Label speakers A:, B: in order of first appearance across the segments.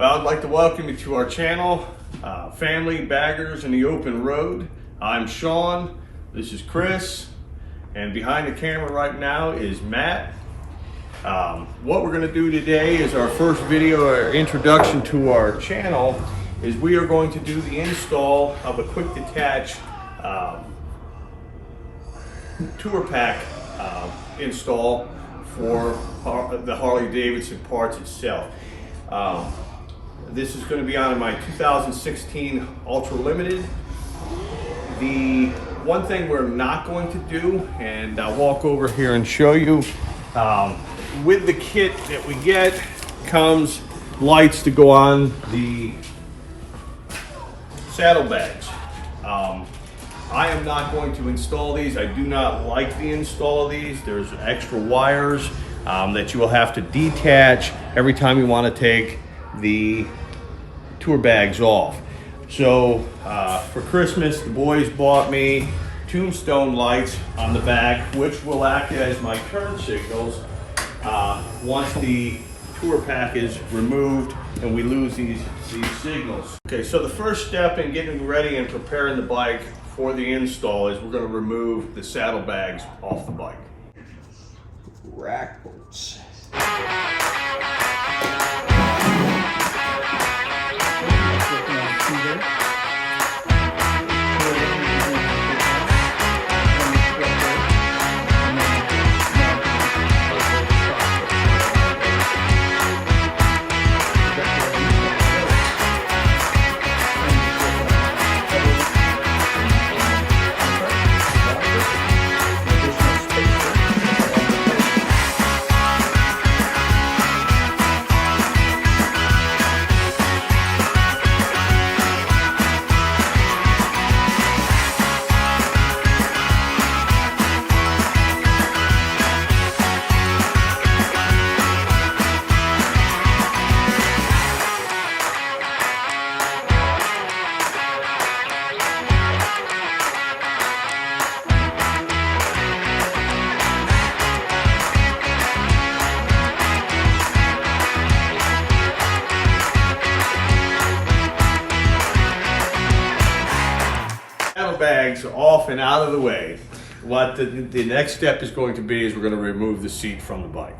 A: Well, I'd like to welcome you to our channel, Family Baggers in the Open Road. I'm Sean, this is Chris, and behind the camera right now is Matt. What we're going to do today is our first video or introduction to our channel is we are going to do the install of a quick detach tour pack install for the Harley Davidson parts itself. This is going to be on my 2016 Ultra Limited. The one thing we're not going to do, and I'll walk over here and show you, with the kit that we get comes lights to go on the saddlebags. I am not going to install these. I do not like the install of these. There's extra wires that you will have to detach every time you want to take the tour bags off. So for Christmas, the boys bought me tombstone lights on the back, which will act as my turn signals once the tour pack is removed and we lose these signals. Okay, so the first step in getting ready and preparing the bike for the install is we're going to remove the saddlebags off the bike.
B: Rack bolts.
A: Bags off and out of the way. What the next step is going to be is we're going to remove the seat from the bike.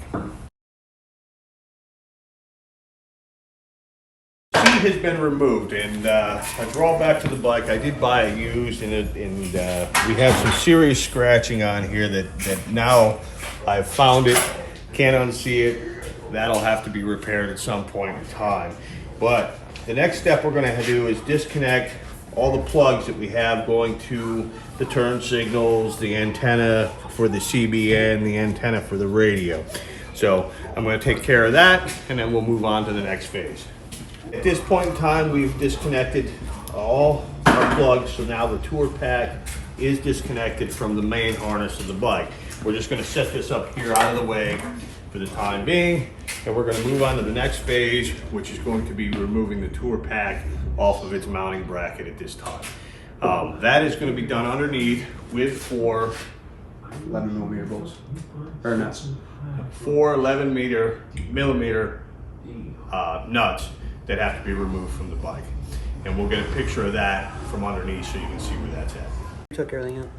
A: The seat has been removed, and a drawback to the bike, I did buy it used, and we have some serious scratching on here that now I've found it, can't unsee it. That'll have to be repaired at some point in time. But the next step we're going to do is disconnect all the plugs that we have going to the turn signals, the antenna for the CBN, the antenna for the radio. So I'm going to take care of that, and then we'll move on to the next phase. At this point in time, we've disconnected all our plugs, so now the tour pack is disconnected from the main harness of the bike. We're just going to set this up here out of the way for the time being, and we're going to move on to the next phase, which is going to be removing the tour pack off of its mounting bracket at this time. That is going to be done underneath with 4
B: 11mm bolts, or nuts.
A: 4 11mm nuts that have to be removed from the bike. And we'll get a picture of that from underneath so you can see where that's at.
C: Took everything out.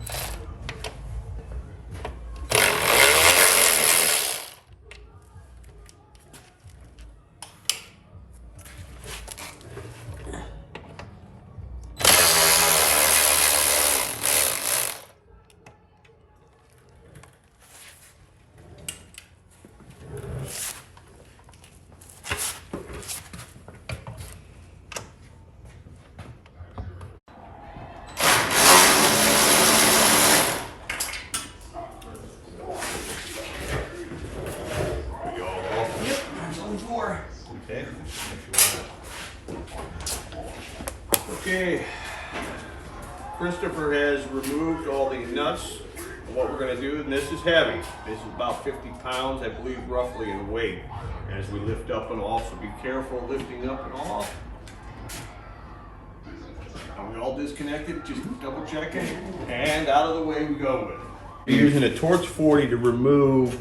A: Okay. Okay. Christopher has removed all the nuts. What we're going to do, and this is heavy. This is about 50 pounds, I believe, roughly in weight, as we lift up and off. So be careful lifting up and off. Are we all disconnected? Just double checking. And out of the way we go with it. We're using a Torx 40 to remove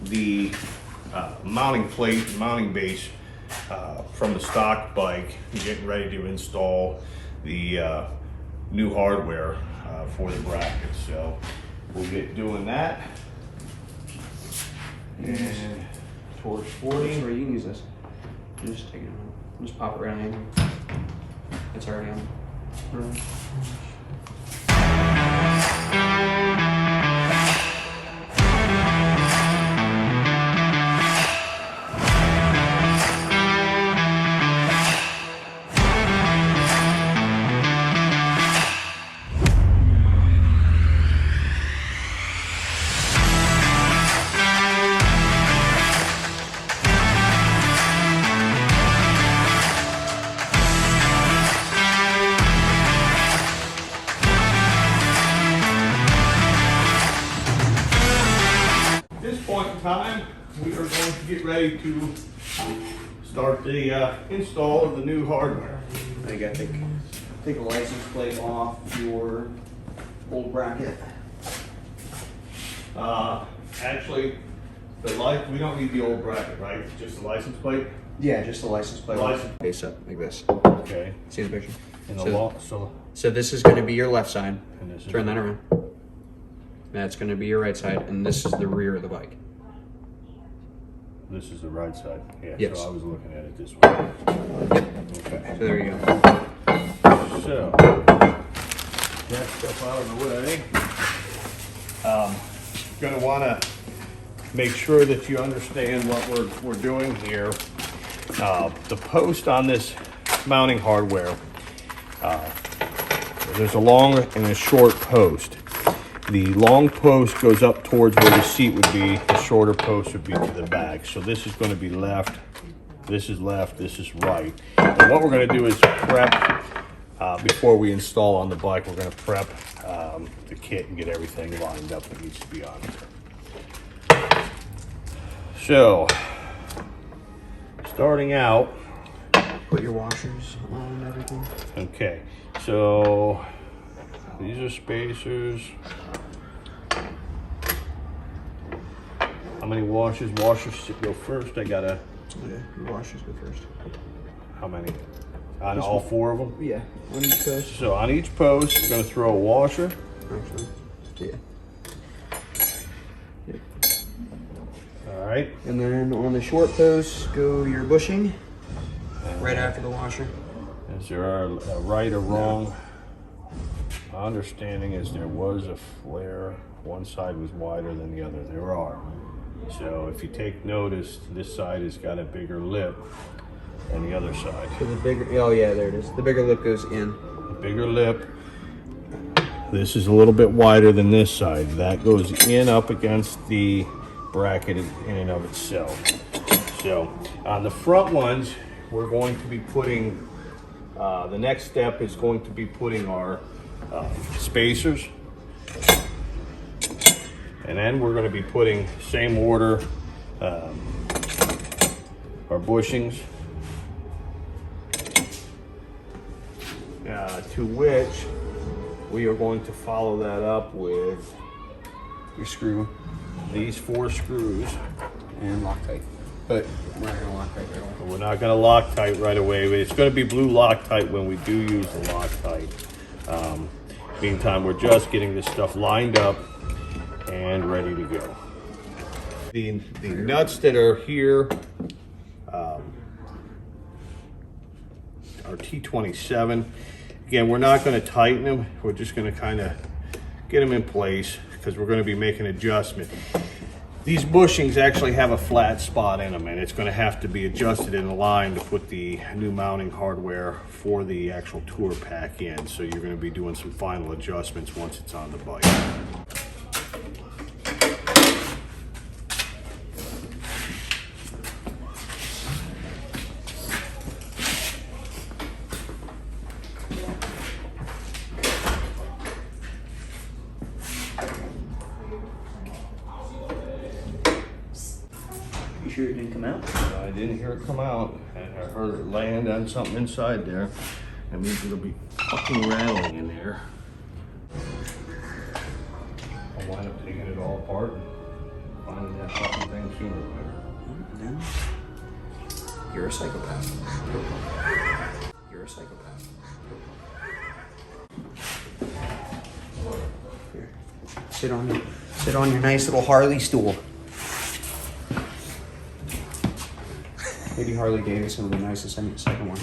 A: the mounting plate, mounting base from the stock bike, getting ready to install the new hardware for the bracket. So we'll get doing that. And torch 40.
B: Sorry, you can use this. Just take it out. Just pop it right on. It's already on. Right.
A: Time, we are going to get ready to start the install of the new hardware.
B: I gotta take a license plate off your old bracket.
A: Actually, we don't need the old bracket, right? Just the license plate?
B: Yeah, just the license plate.
A: License.
B: Face up like this.
A: Okay.
B: See the picture?
A: And the wall, so
B: this is going to be your left side.
A: And this is
B: Turn that around. That's going to be your right side, and this is the rear of the bike.
A: this is the right side. Yeah,
B: Yes.
A: so I was looking at it this way. Okay.
B: So there you go.
A: So, that stuff out of the way. Gonna wanna make sure that you understand what we're doing here. The post on this mounting hardware, there's a long and a short post. The long post goes up towards where the seat would be. The shorter post would be to the back. So this is going to be left. This is left. This is right. And what we're going to do is prep before we install on the bike. We're going to prep the kit and get everything lined up that needs to be on it. So, starting out.
B: Put your washers on and everything.
A: Okay. So these are spacers. How many washers? Washers should go first. I gotta.
B: Okay, your washers go first.
A: How many? On all four of them?
B: Yeah, on each post.
A: So on each post, we're gonna throw a washer.
B: Actually, yeah. Yep.
A: All right.
B: And then on the short post, go your bushing. Right after the washer.
A: Is there a right or wrong? My understanding is there was a flare. One side was wider than the other. There are. So if you take notice, this side has got a bigger lip than the other side.
B: So the bigger, oh yeah, there it is. The bigger lip goes in.
A: The bigger lip. This is a little bit wider than this side. That goes in up against the bracket in and of itself. So on the front ones, we're going to be putting, the next step is going to be putting our spacers. And then we're going to be putting, same order, our bushings. To which we are going to follow that up with
B: Your screw.
A: these 4 screws.
B: And Loctite. But we're not going to Loctite right away.
A: We're not going to Loctite right away, but it's going to be blue Loctite when we do use the Loctite. Meantime, we're just getting this stuff lined up and ready to go. The nuts that are here are T27. Again, we're not going to tighten them. We're just going to kind of get them in place because we're going to be making an adjustment. These bushings actually have a flat spot in them, and it's going to have to be adjusted in a line to put the new mounting hardware for the actual tour pack in. So you're going to be doing some final adjustments once it's on the bike.
C: You sure it didn't come out?
A: I didn't hear it come out. I heard it land on something inside there. That means it'll be fucking rattling in there. I'll wind up taking it all apart and finding that fucking thing sooner or later.
B: No. You're a psychopath. You're a psychopath. Here. Sit on your nice little Harley stool. Maybe Harley Davidson will be nice to send you the second one.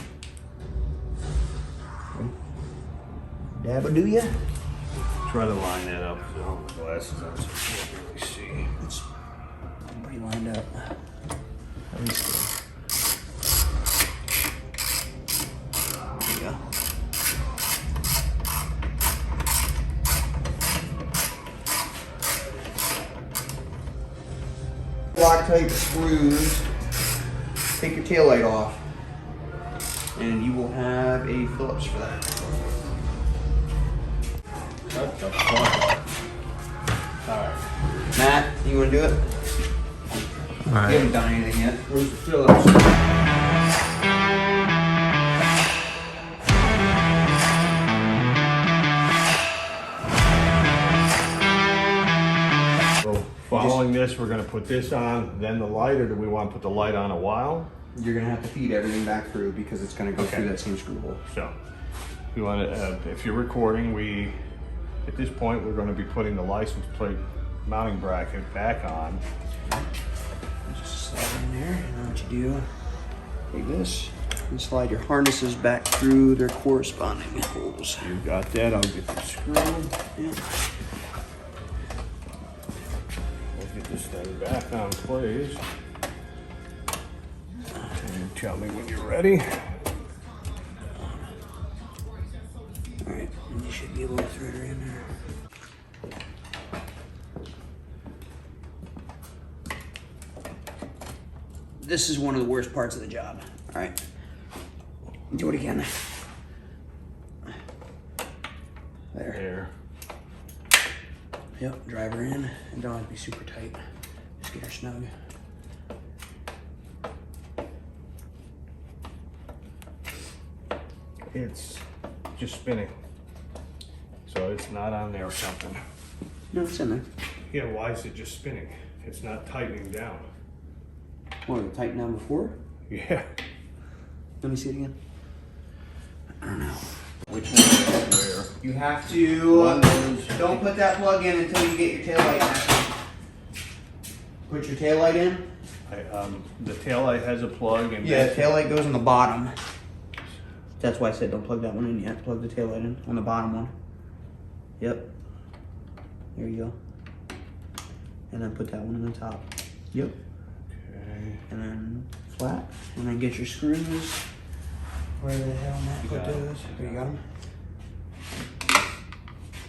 B: Dabba do ya?
A: Try to line that up so I don't have my glasses on so you can't really see.
B: It's pretty lined up. At least there you go. Loctite screws. Take your taillight off, and you will have a Phillips for that.
A: What the fuck? Alright.
B: Matt, you want to do it?
A: All right.
B: You haven't done anything yet.
A: Where's the Phillips? So following this, we're going to put this on, then the light, or do we want to put the light on a while?
B: You're going to have to feed everything back through because it's going to go through that same screw hole.
A: So, you want to, if you're recording, at this point, we're going to be putting the license plate mounting bracket back on.
B: Just slide it in there, and then what you do, take this and slide your harnesses back through their corresponding holes.
A: You got that, I'll get the screw.
B: Yeah.
A: We'll get this thing back on, please. And tell me when you're ready.
B: Alright, and you should be able to thread her in there. This is one of the worst parts of the job. Alright. Do it again. There. Yep, drive her in. And don't have to be super tight. Just get her snug.
A: It's just spinning. So it's not on there or something.
B: No, it's in there.
A: Yeah, why is it just spinning? It's not tightening down.
B: What, did it tighten down before?
A: Yeah.
B: Let me see it again. I don't know.
A: Which one is where?
B: You have to, don't put that plug in until you get your taillight in. Put your taillight in.
A: The taillight has a plug and
B: Yeah, taillight goes on the bottom. That's why I said don't plug that one in yet. Plug the taillight in on the bottom one. Yep. There you go. And then put that one on the top. Yep.
A: Okay.
B: And then flat. And then get your screws. Where the hell Matt put those? There you got them.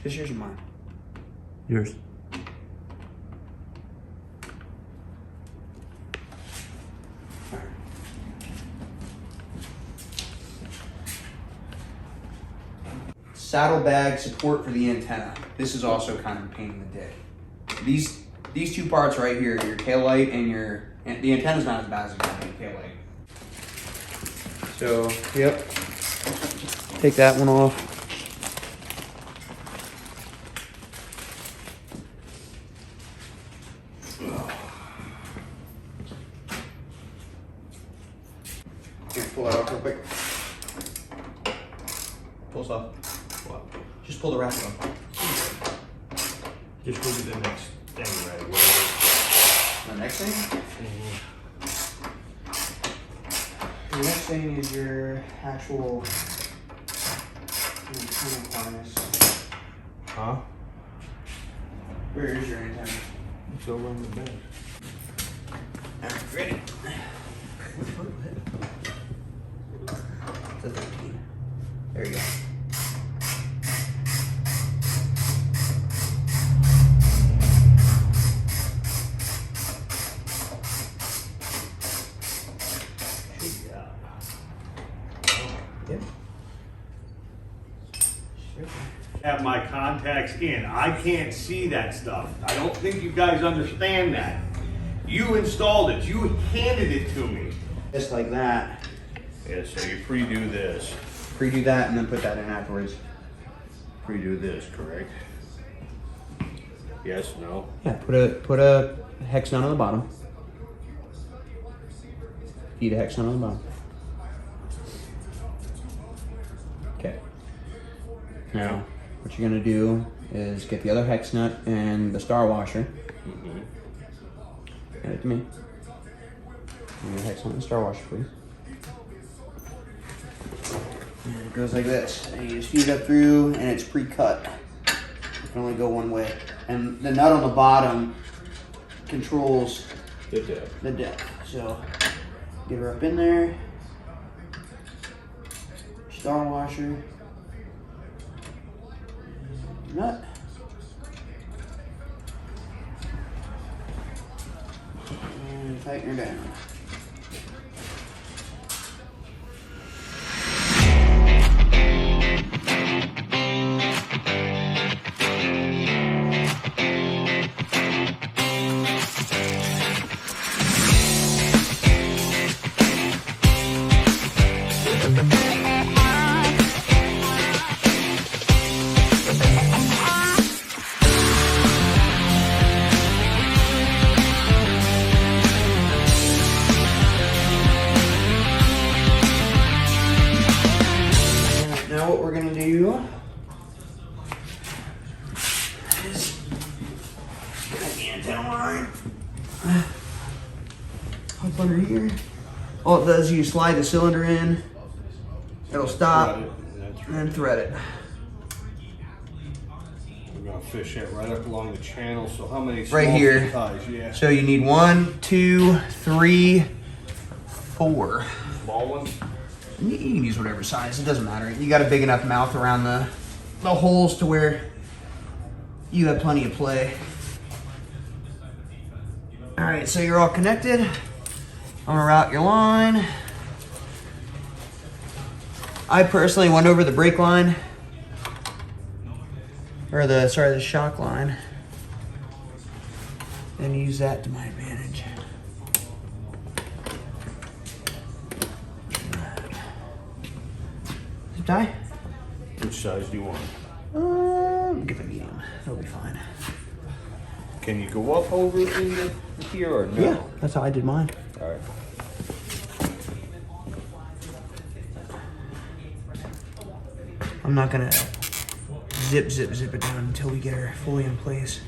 B: Is yours or mine? Yours. Saddlebag support for the antenna. This is also kind of a pain in the dick. These two parts right here, your tail light and the antenna's not as bad as the tail light. So, yep. Take that one off. Here, pull that off real quick. Pull this off.
A: What?
B: Just pull the wrap off.
A: Just go to the next thing right away.
B: The next thing? The next thing is your actual antenna harness.
A: Huh?
B: Where is your antenna?
A: It's over on the bed.
B: Alright, ready? It's a 13. There you go. Yep.
A: Have my contacts in. I can't see that stuff. I don't think you guys understand that. You installed it. You handed it to me.
B: Just like that.
A: Yeah, so you pre-do this.
B: Pre-do that and then put that in afterwards.
A: Pre-do this, correct? Yes, no?
B: Yeah, put a hex down on the bottom. Feed a hex nut on the bottom. Okay. Now, what you're gonna do is get the other hex nut and the star washer. Hand it to me. And your hex nut and star washer, please. And it goes like this. And you just feed it up through, and it's pre-cut. It can only go one way. And the nut on the bottom controls the depth. So get her up in there. Star washer. Nut. And tighten her down. Now what we're gonna do is get the antenna line up under here. All it does is you slide the cylinder in, it'll stop, and then thread it.
A: We're gonna fish it right up along the channel. So how many?
B: Right here.
A: Ties? Yeah.
B: So you need 1, 2, 3, 4.
A: Small ones.
B: You can use whatever size, it doesn't matter. You got a big enough mouth around the holes to where you have plenty of play. All right, so you're all connected. I'm gonna route your line. I personally went over the brake line, or the shock line, and use that to my advantage. Zip tie.
A: Which size do you want?
B: Give it a medium. It'll be fine.
A: Can you go up over in here or no?
B: Yeah, that's how I did mine.
A: All right.
B: I'm not gonna zip it down until we get her fully in place.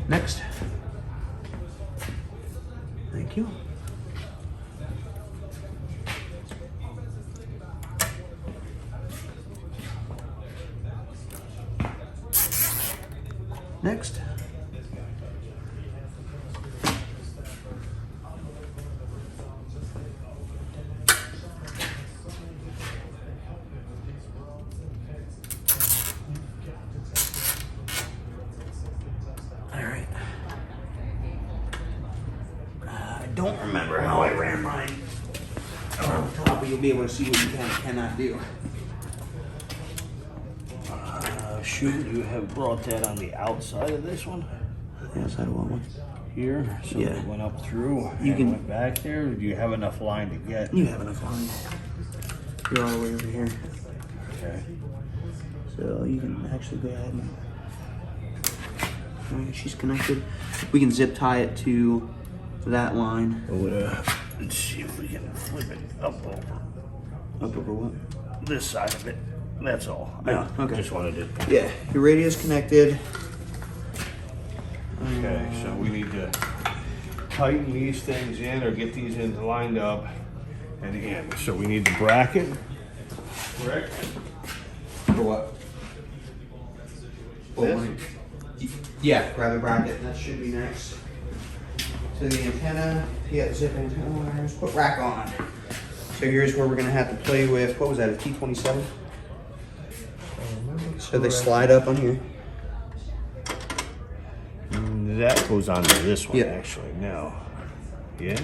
B: Next. Thank you. Next. I don't remember how I ran mine off the top, but you'll be able to see what you can and cannot do.
C: Shouldn't you have brought that on the outside of this one?
B: The outside of what one?
C: Here, so
B: Yeah.
C: it went up through
B: You
C: and
B: can-
C: went back there? Or do you have enough line to get?
B: You have enough line. You're all the way over here.
C: Okay.
B: So you can actually go ahead and... Alright, she's connected. We can zip tie it to that line.
C: Let's see if we can flip it up over
B: Up over what?
C: this side of it. That's all.
B: Yeah,
C: I
B: okay.
C: just wanted to.
B: Yeah, your radio's connected.
A: Okay, so we need to tighten these things in or get these in lined up and in. So we need the bracket, correct?
B: For what? Yeah, grab the bracket. That should be next. To the antenna. Yeah, the zip antenna wires. Put rack on. So here's where we're gonna have to play with, what was that, a T27? So they slide up on here.
A: That goes on to this one
B: Yeah.
A: actually now. Yeah.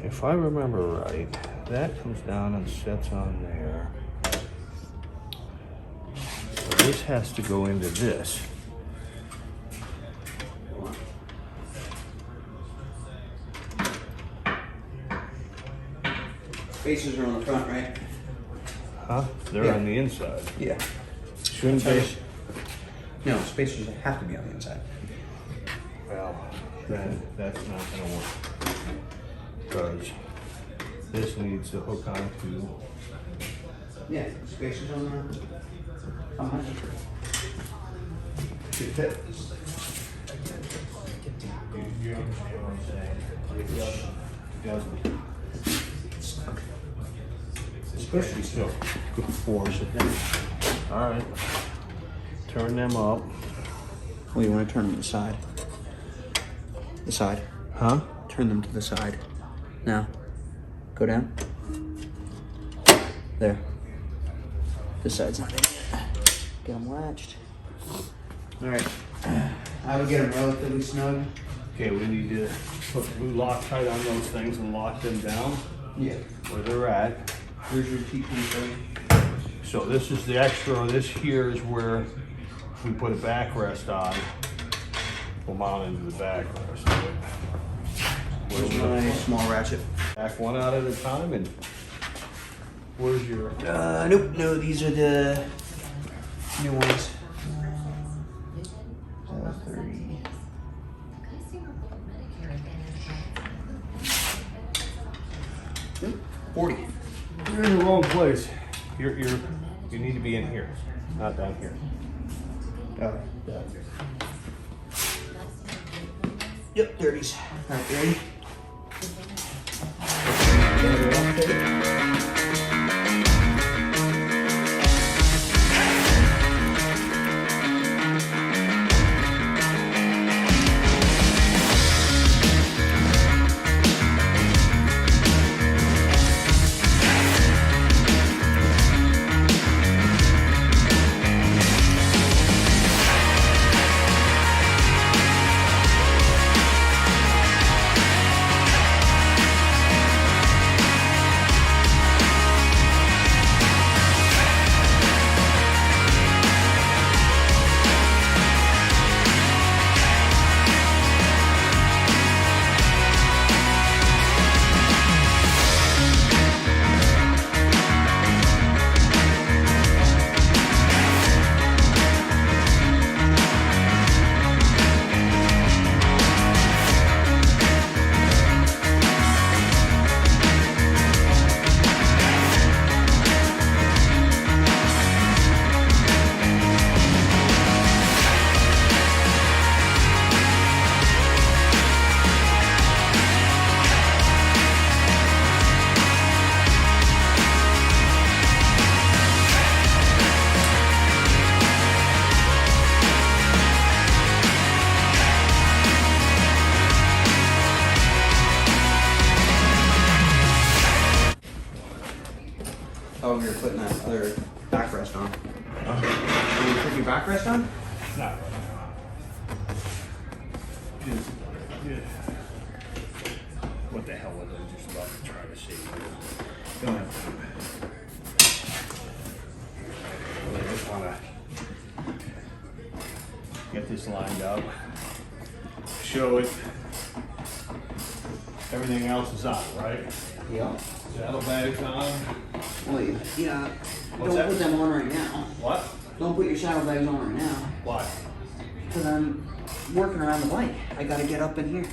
A: If I remember right, that comes down and sets on there. So this has to go into this.
B: Faces are on the front, right?
A: Huh? They're
B: Yeah.
A: on the inside.
B: Yeah.
A: Shouldn't they?
B: No, spacers have to be on the inside.
A: Well, then that's not gonna work. Because this needs to hook onto.
B: Yeah, spacers on the. Behind it.
A: You understand what I'm saying? It doesn't. It's supposed to be still good force. All right. Turn them up.
B: Well, you want to turn them to the side. The side.
A: Huh?
B: Turn them to the side. Now, go down. There. This side's not in yet. Get them latched. All right. I would get them relatively snug.
A: Okay, we need to put blue Loctite on those things and lock them down
B: Yeah.
A: where they're at.
B: Here's your T23.
A: So this is the extra. This here is where we put a backrest on. We'll mount into the backrest.
B: Where's my small ratchet?
A: Back one out at a time, and where's your?
B: Nope. No, these are the new ones. 30. 40.
A: You're in the wrong place. You need to be in here, not down here.
B: Oh. Yep, 30s. All right, ready? Oh, you're putting that other backrest on. Are you putting your backrest on?
A: Not right now. What the hell was I just about to try to say?
B: Don't have
A: I just want to get this lined up, show it. Everything else is on, right?
B: Yeah.
A: Saddlebags on.
B: Well, yeah.
A: What's
B: Don't
A: that?
B: put them on right now.
A: What?
B: Don't put your saddlebags on right now.
A: Why?
B: Because I'm working around the bike. I gotta get up in here.